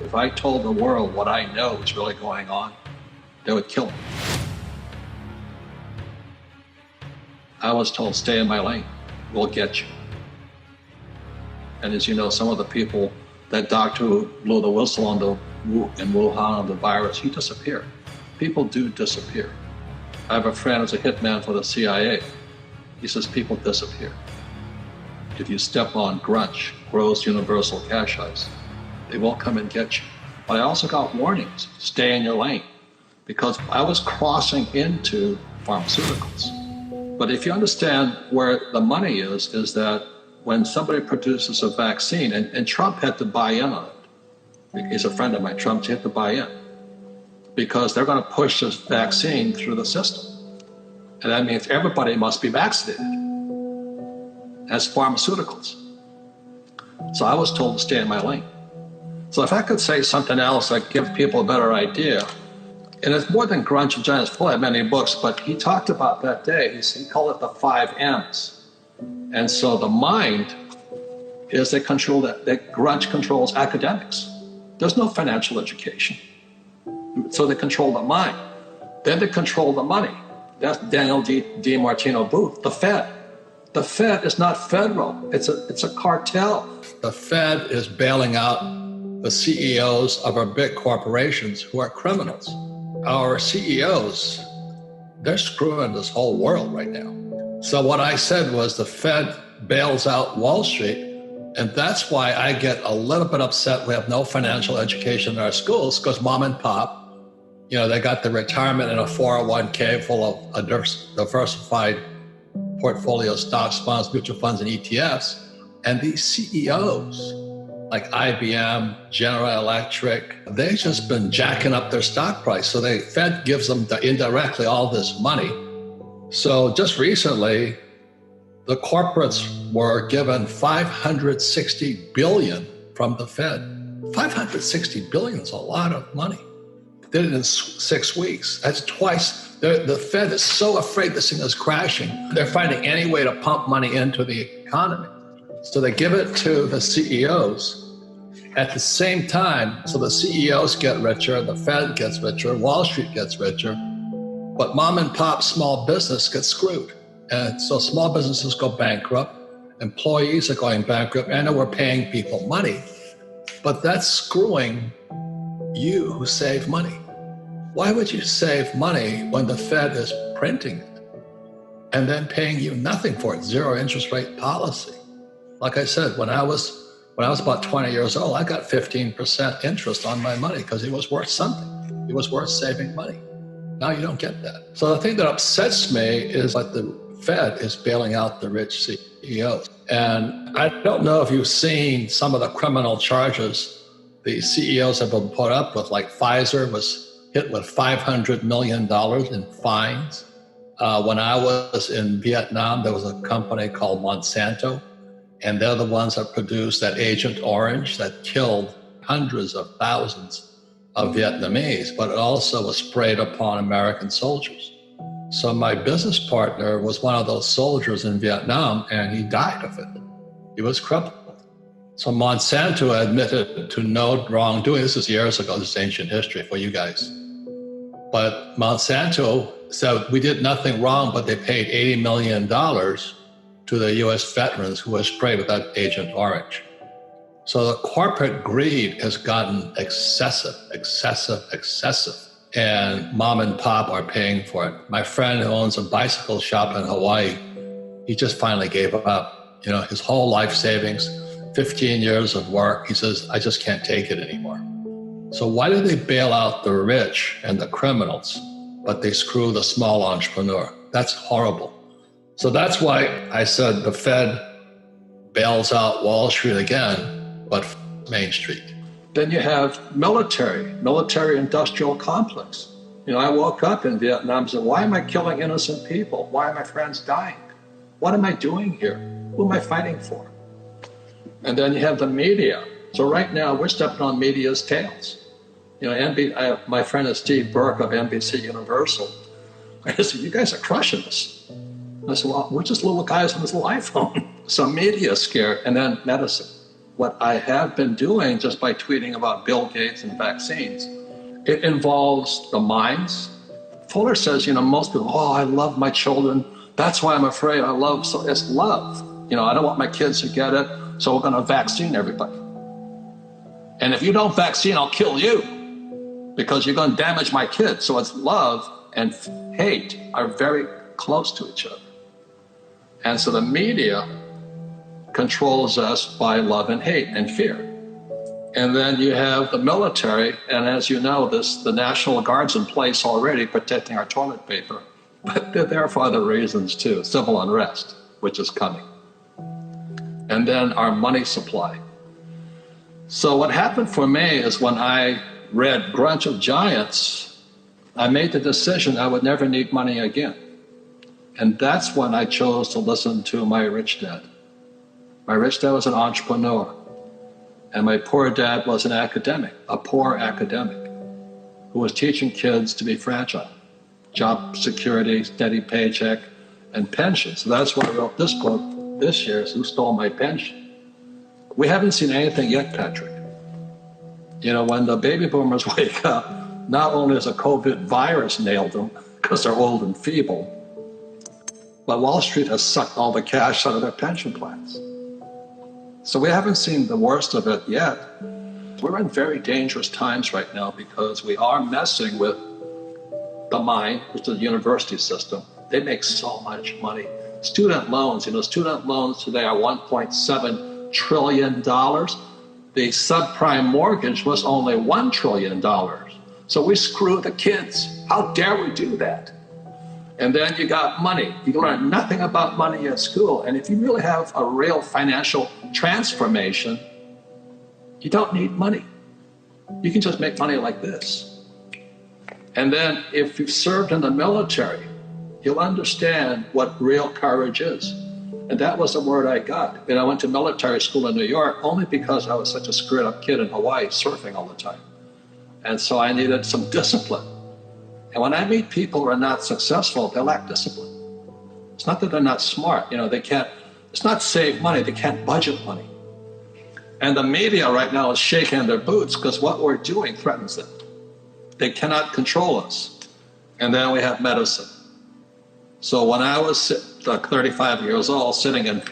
If I told the world what I know is really going on, they would kill me. I was told, stay in my lane, we'll get you. And as you know, some of the people, that doctor who blew the whistle on in Wuhan on the virus, he disappeared. People do disappear. I have a friend who's a hitman for the CIA. He says people disappear. If you step on grunge, gross universal cash ice, they won't come and get you. But I also got warnings, stay in your lane, because I was crossing into pharmaceuticals. But if you understand where the money is that when somebody produces a vaccine, and Trump had to buy in on it. He's a friend of mine, Trump had to buy in, because they're going to push this vaccine through the system. And that means everybody must be vaccinated. That's pharmaceuticals. So I was told to stay in my lane. So if I could say something else that gives people a better idea, and it's more than grunge and giants, full of many books, but he talked about that day, he called it the 5 M's. And so the mind is they control that grunge controls academics. There's no financial education. So they control the mind. Then they control the money. That's Daniel D. Martino Booth, the Fed. The Fed is not federal, it's a cartel. The Fed is bailing out the CEOs of our big corporations who are criminals. Our CEOs, they're screwing this whole world right now. So what I said was the Fed bails out Wall Street, and that's why I get a little bit upset we have no financial education in our schools, because mom and pop, they got the retirement in a 401k full of diversified portfolio stocks, bonds, mutual funds, and ETFs. And these CEOs, like IBM, General Electric, they've just been jacking up their stock price. So the Fed gives them indirectly all this money. So just recently, the corporates were given $560 billion from the Fed. $560 billion is a lot of money. They did it in 6 weeks. That's twice. The Fed is so afraid this thing is crashing. They're finding any way to pump money into the economy. So they give it to the CEOs at the same time. So the CEOs get richer, the Fed gets richer, Wall Street gets richer, but mom and pop small business gets screwed. And so small businesses go bankrupt, employees are going bankrupt. I know we're paying people money, but that's screwing you who save money. Why would you save money when the Fed is printing it and then paying you nothing for it? Zero interest rate policy. Like I said, when I was about 20 years old, I got 15% interest on my money because it was worth something. It was worth saving money. Now you don't get that. So the thing that upsets me is that the Fed is bailing out the rich CEOs. And I don't know if you've seen some of the criminal charges the CEOs have been put up with, like Pfizer was hit with $500 million in fines. When I was in Vietnam, there was a company called Monsanto, and they're the ones that produced that Agent Orange that killed hundreds of thousands of Vietnamese, but it also was sprayed upon American soldiers. So my business partner was one of those soldiers in Vietnam, and he died of it. He was crippled. So Monsanto admitted to no wrongdoing. This is years ago, this is ancient history for you guys. But Monsanto said we did nothing wrong, but they paid $80 million to the US veterans who were sprayed with that Agent Orange. So the corporate greed has gotten excessive. And mom and pop are paying for it. My friend who owns a bicycle shop in Hawaii, he just finally gave up. His whole life savings, 15 years of work. He says, I just can't take it anymore. So why do they bail out the rich and the criminals, but they screw the small entrepreneur? That's horrible. So that's why I said the Fed bails out Wall Street again, but Main Street. Then you have military industrial complex. I woke up in Vietnam and said, why am I killing innocent people? Why are my friends dying? What am I doing here? Who am I fighting for? And then you have the media. So right now we're stepping on media's tails. My friend is Steve Burke of NBC Universal. I said, you guys are crushing us. I said, well, we're just little guys with this little iPhone. So media is scared, and then medicine. what I have been doing just by tweeting about Bill Gates and vaccines, it involves the minds. Fuller says, most people, oh, I love my children. That's why I'm afraid I love. So it's love. I don't want my kids to get it, so we're going to vaccine everybody. And if you don't vaccine, I'll kill you because you're going to damage my kids. So it's love and hate are very close to each other. And so the media controls us by love and hate and fear. And then you have the military, and as you know, the National Guard's in place already protecting our toilet paper. But they're there for other reasons too, civil unrest, which is coming. And then our money supply. So what happened for me is when I read Grunge of Giants, I made the decision I would never need money again. And that's when I chose to listen to my rich dad. My rich dad was an entrepreneur, and my poor dad was an academic, a poor academic, who was teaching kids to be fragile. Job security, steady paycheck, and pension. So that's why I wrote this book this year, is Who Stole My Pension? We haven't seen anything yet, Patrick. When the baby boomers wake up, not only has a COVID virus nailed them, because they're old and feeble, but Wall Street has sucked all the cash out of their pension plans. So we haven't seen the worst of it yet. We're in very dangerous times right now because we are messing with the mind, which is the university system. They make so much money. Student loans, student loans today are $1.7 trillion. The subprime mortgage was only $1 trillion. So we screw the kids. How dare we do that? And then you got money. You learn nothing about money at school. And if you really have a real financial transformation, you don't need money. You can just make money like this. And then if you've served in the military, you'll understand what real courage is. And that was the word I got. And I went to military school in New York only because I was such a screwed up kid in Hawaii surfing all the time. And so I needed some discipline. And when I meet people who are not successful, they lack discipline. It's not that they're not smart. They can't, it's not save money, they can't budget money. And the media right now is shaking their boots because what we're doing threatens them. They cannot control us. And then we have medicine. So when I was 35 years old, sitting in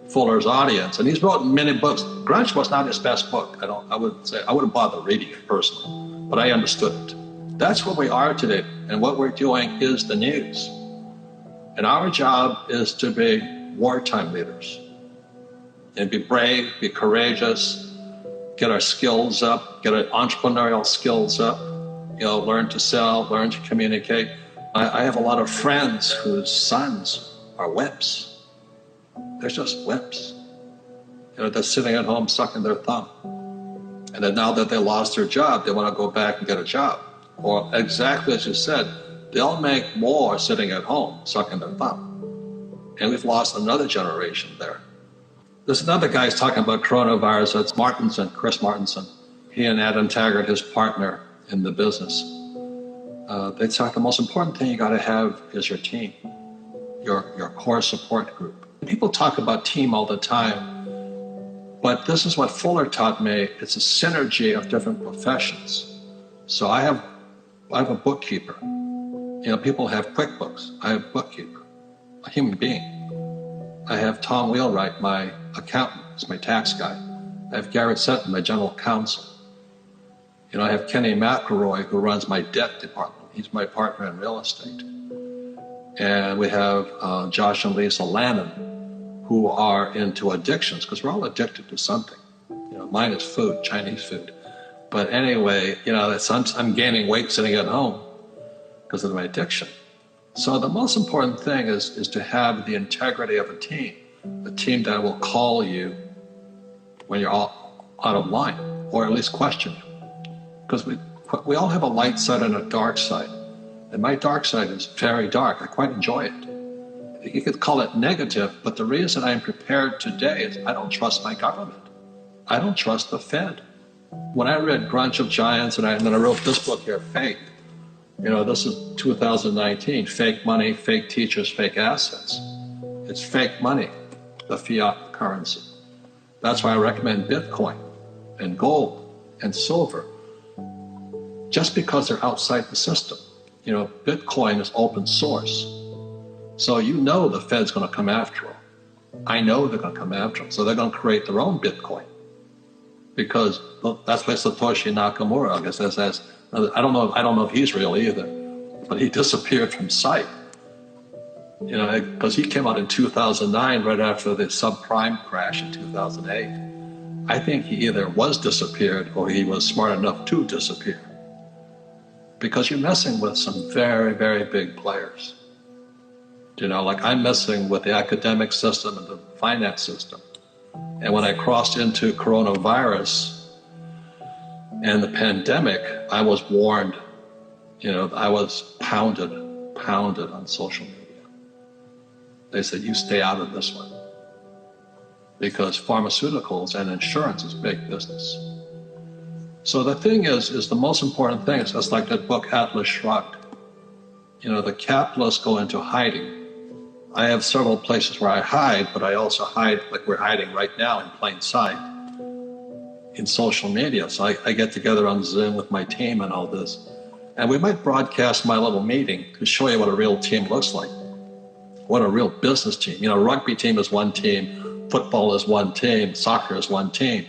Fuller's audience, and he's wrote many books. Grunge was not his best book. I wouldn't bother reading it personally, but I understood it. That's where we are today, and what we're doing is the news. And our job is to be wartime leaders and be brave, be courageous, get our skills up, get our entrepreneurial skills up, learn to sell, learn to communicate. I have a lot of friends whose sons are wimps. They're just wimps. They're sitting at home sucking their thumb. And then now that they lost their job, they want to go back and get a job. Or exactly as you said, they'll make more sitting at home sucking their thumb. And we've lost another generation there. There's another guy who's talking about coronavirus. That's Martinson, Chris Martinson. He and Adam Taggart, his partner in the business. They talk the most important thing you got to have is your team, your core support group. People talk about team all the time, but this is what Fuller taught me. It's a synergy of different professions. So I have a bookkeeper. People have QuickBooks. I have a bookkeeper, a human being. I have Tom Wheelwright, my accountant, is my tax guy. I have Garrett Sutton, my general counsel. I have Kenny McElroy, who runs my debt department. He's my partner in real estate. And we have Josh and Lisa Lannon, who are into addictions, because we're all addicted to something. Mine is food, Chinese food. But anyway, I'm gaining weight sitting at home because of my addiction. So the most important thing is to have the integrity of a team that will call you when you're all out of line, or at least question you. Because we all have a light side and a dark side. And my dark side is very dark. I quite enjoy it. You could call it negative, but the reason I'm prepared today is I don't trust my government. I don't trust the Fed. When I read Grunge of Giants and then I wrote this book here, Fake, this is 2019, fake money, fake teachers, fake assets. It's fake money, the fiat currency. That's why I recommend Bitcoin and gold and silver, just because they're outside the system. You know, Bitcoin is open source. So you know the Fed's going to come after them. I know they're going to come after them. So they're going to create their own Bitcoin. Because that's why Satoshi Nakamura, I guess, says, I don't know if he's real either, but he disappeared from sight. You know, because he came out in 2009, right after the subprime crash in 2008. I think he either was disappeared or he was smart enough to disappear. Because you're messing with some very, very big players. You know, like I'm messing with the academic system and the finance system. And when I crossed into coronavirus and the pandemic, I was warned, you know, I was pounded on social media. They said, you stay out of this one. Because pharmaceuticals and insurance is big business. So the thing is the most important thing is just like that book Atlas Shrugged. You know, the capitalists go into hiding. I have several places where I hide, but I also hide like we're hiding right now in plain sight in social media. So I get together on Zoom with my team and all this. And we might broadcast my little meeting to show you what a real team looks like. What a real business team. You know, rugby team is one team, football is one team, soccer is one team.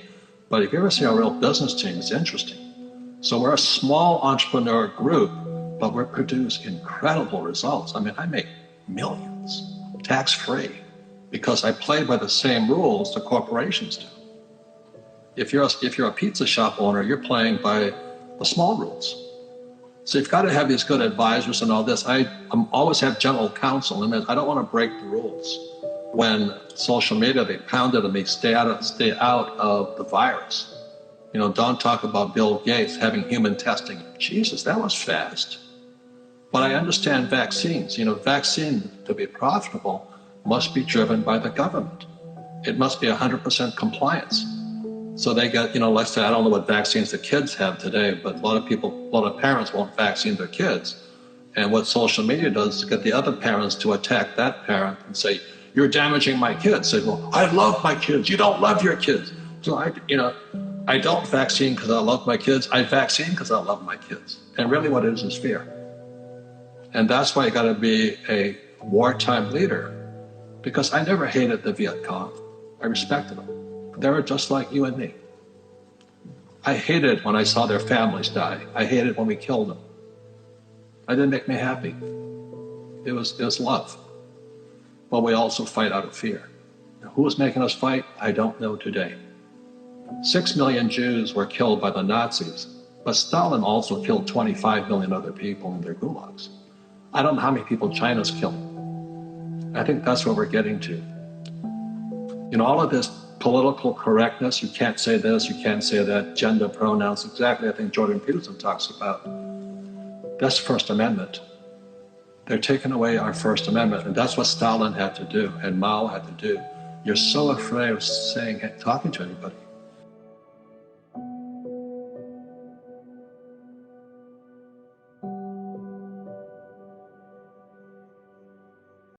But if you ever see a real business team, it's interesting. So we're a small entrepreneur group, but we produce incredible results. I mean, I make millions, tax-free, because I play by the same rules the corporations do. If you're a pizza shop owner, you're playing by the small rules. So you've got to have these good advisors and all this. I always have general counsel, and I don't want to break the rules. When social media, they pounded on me, stay out of the virus. You know, don't talk about Bill Gates having human testing. Jesus, that was fast. But I understand vaccines. You know, vaccine to be profitable must be driven by the government. It must be 100% compliance. So they get, you know, let's say, I don't know what vaccines the kids have today, but a lot of parents won't vaccine their kids. And what social media does is get the other parents to attack that parent and say, you're damaging my kids. Say, well, I love my kids. You don't love your kids. So I don't vaccine because I love my kids. I vaccine because I love my kids. And really what it is fear. And that's why you got to be a wartime leader, because I never hated the Viet Cong. I respected them. They were just like you and me. I hated when I saw their families die. I hated when we killed them. It didn't make me happy. It was love. But we also fight out of fear. Who was making us fight? I don't know today. 6 million Jews were killed by the Nazis, but Stalin also killed 25 million other people in their gulags. I don't know how many people China's killed. I think that's what we're getting to. You know, all of this political correctness, you can't say this, you can't say that, gender pronouns, exactly I think Jordan Peterson talks about. That's First Amendment. They're taking away our First Amendment, and that's what Stalin had to do, and Mao had to do. You're so afraid of talking to anybody.